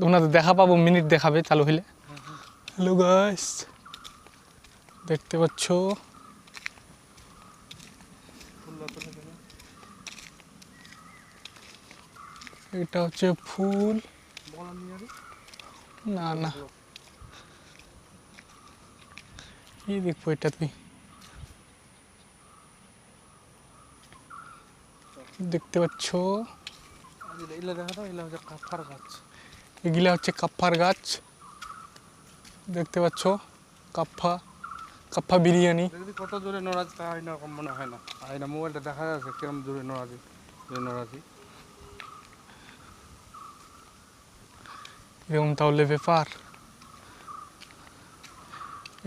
ওনাদের দেখা পাবো, মিনিট দেখাবে চালু হইলে। হ্যালো গাইস, দেখতে পাচ্ছ এটা হচ্ছে ফুল। না না, কি দেখবো এটা? তুই দেখতে পাচ্ছ এগুলা হচ্ছে কাপ্পার গাছ। দেখতে পাচ্ছ কাপ্পা, কাপ্পা বিরিয়ানি। কত দূরে নড়াচ্ছে তা হয় না, কম মনে হয় না। হয় না, মোবাইলটা দেখা যাচ্ছে কিরম দূরে নড়াচ্ছি। এরকম তাহলে ব্যাপার।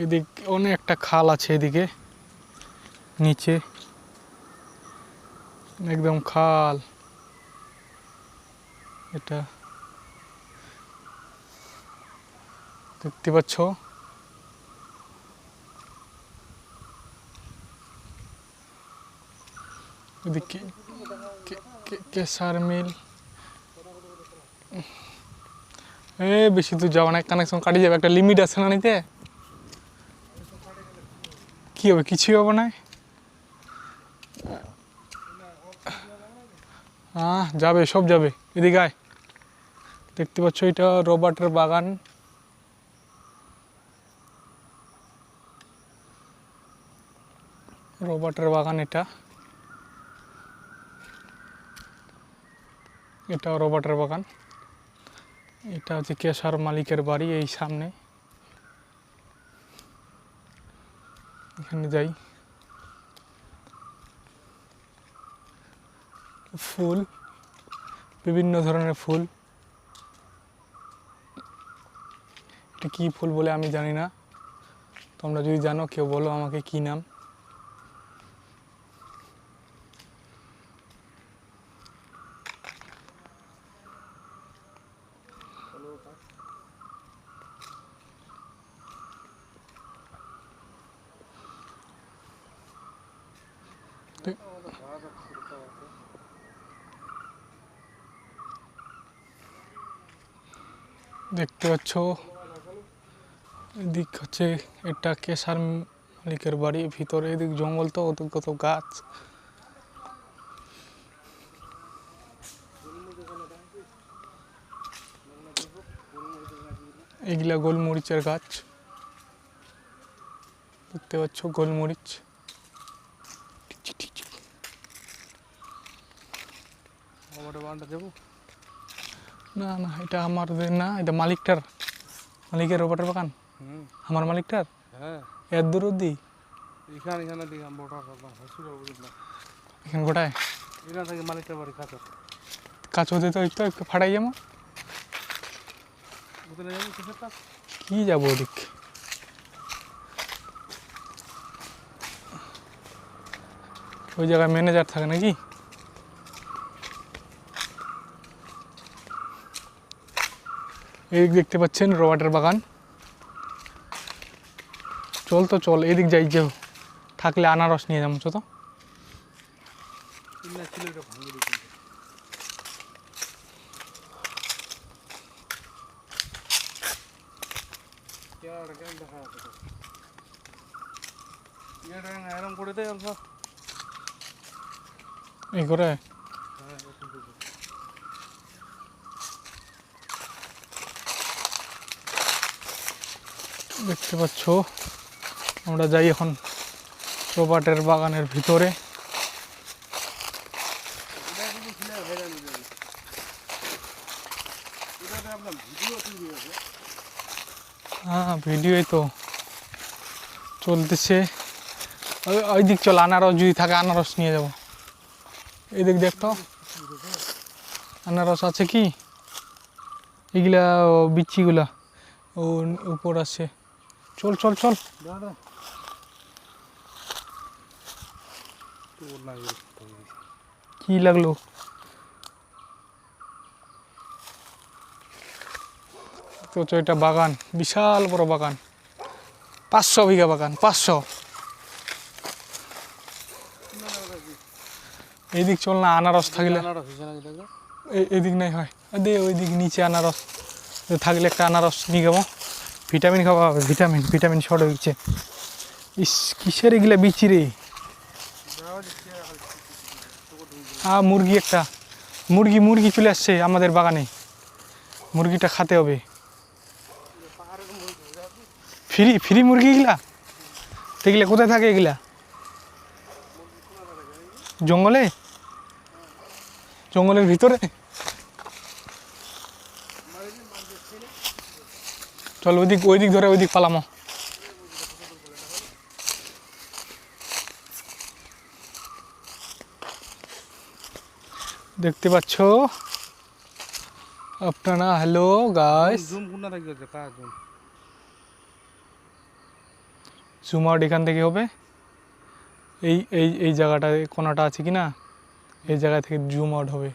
এদিক অনেক একটা খাল আছে, এদিকে নিচে একদম খাল। এটা দেখতে পাচ্ছ, এদিকে কেসার মিল। বেশি দূর যাওয়া না, কানেকশন কাটি যাবে, একটা লিমিট আছে না নিতে। কি হবে? কিছুই হবে না। হ্যাঁ যাবে, সব যাবে। এদিকে আয়, দেখতে পাচ্ছ এটা রবার্টের বাগান। রবার্টের বাগান এটা, এটাও রবার্টের বাগান। এটা হচ্ছে কেশার মালিকের বাড়ি, এই সামনে। এখানে যাই। ফুল, বিভিন্ন ধরনের ফুল। এটা কি ফুল বলে আমি জানি না, তোমরা যদি জানো কেউ বলো আমাকে কি নাম। দেখতে পাচ্ছ এদিক হচ্ছে, এটা কেশার মালিকের বাড়ি ভিতরে। এদিক জঙ্গল, তো ওদিক কত গাছ। এগুলা গোলমরিচের গাছ, দেখতে পাচ্ছ গোলমরিচ। না না, এটা আমাদের না, এটা মালিকটার, মালিকের রবার্টের বাগান। আমার মালিকটার। হ্যাঁ, এর দূর অব্দি এখানে এখানে গোটায় এখান থেকে মালিকটার বাড়ি কাজ হতে তো একটু ফাটাই যাবো। কি যাবো ওদিক? ওই জায়গায় ম্যানেজার থাকে নাকি? এদিক দেখতে পাচ্ছেন রবার্টের বাগান। চল তো চল, এদিক যাই, যেও থাকলে আনারস নিয়ে যাবো। তো এরম করে দেয় এই করে দেখতে পাচ্ছ। আমরা যাই এখন রবার্টের বাগানের ভিতরে। হ্যাঁ, ভিডিওই তো চলতেছে। ওই দিক চল, আনারস যদি থাকে আনারস নিয়ে যাব। এই দিক দেখতো আনারস আছে কি? এগুলা বিচিগুলা ও উপর আছে। চল চল চল। কি লাগলো? তো এটা বাগান, বিশাল বড় বাগান, 500 বিঘা বাগান, 500। এইদিক চল না, আনারস থাকলে। এদিক নাই হয় দে, ওই দিক নিচে আনারস থাকলে একটা আনারস নিয়ে যাবো, ভিটামিন খাওয়া হবে, ভিটামিন ভিটামিন শর্ট হয়ে গেছে। ইস কিসের এগুলা বিচি রে। মুরগি একটা, মুরগি মুরগি চলে আসছে আমাদের বাগানে, মুরগিটা খেতে হবে। ফ্রি ফ্রি মুরগি এগুলা, তো এগুলা কোথায় থাকে এগুলা? জঙ্গলে, জঙ্গলের ভিতরে। চল ওইদিক ওইদিক ধরে ওইদিক পালামো। দেখতে পাচ্ছ আপনারা, হ্যালো গাইস, জুম কোনা থাকি আছে কা জুম জুম আউট এখান থেকে হবে, এই এই এই জায়গাটা কোনাটা আছে কি না, এই জায়গা থেকে জুম আউট হবে।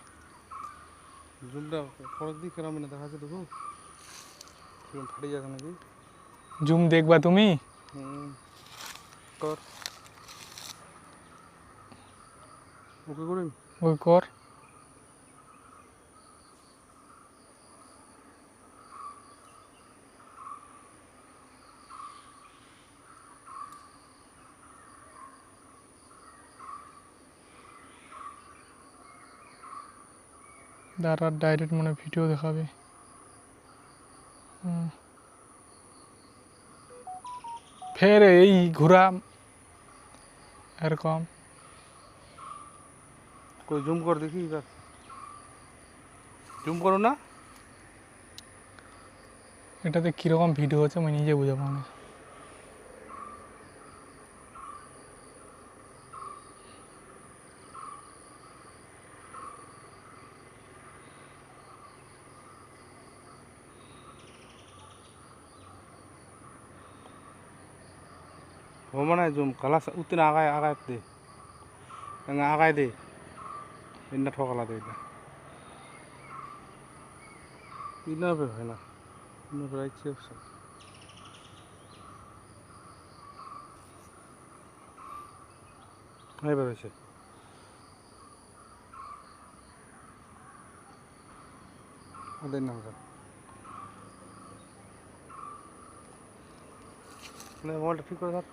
জুমটা খরচ দিয়ে কেরাম না দেখা যাচ্ছে, দেখো কিরম ফাটে যাচ্ছে নাকি। জুম দেখবা তুমি? কর ওকে করে ওই কর। দাঁড়া ডাইরেক্ট মনে ভিডিও দেখাবে। ফের এই ঘোরা এরকম। কই জুম কর দেখি, জুম করো না। এটাতে কীরকম ভিডিও হচ্ছে আমি নিজে বুঝাবো না। हो मना जूम कला उतना आगाय आगाय दे आगाय दे इन्ना ठोकला दे इन्ना पे है ना इन्ना पे राइट से नहीं पे वैसे अदे ना कर नहीं मोबाइल ठीक कर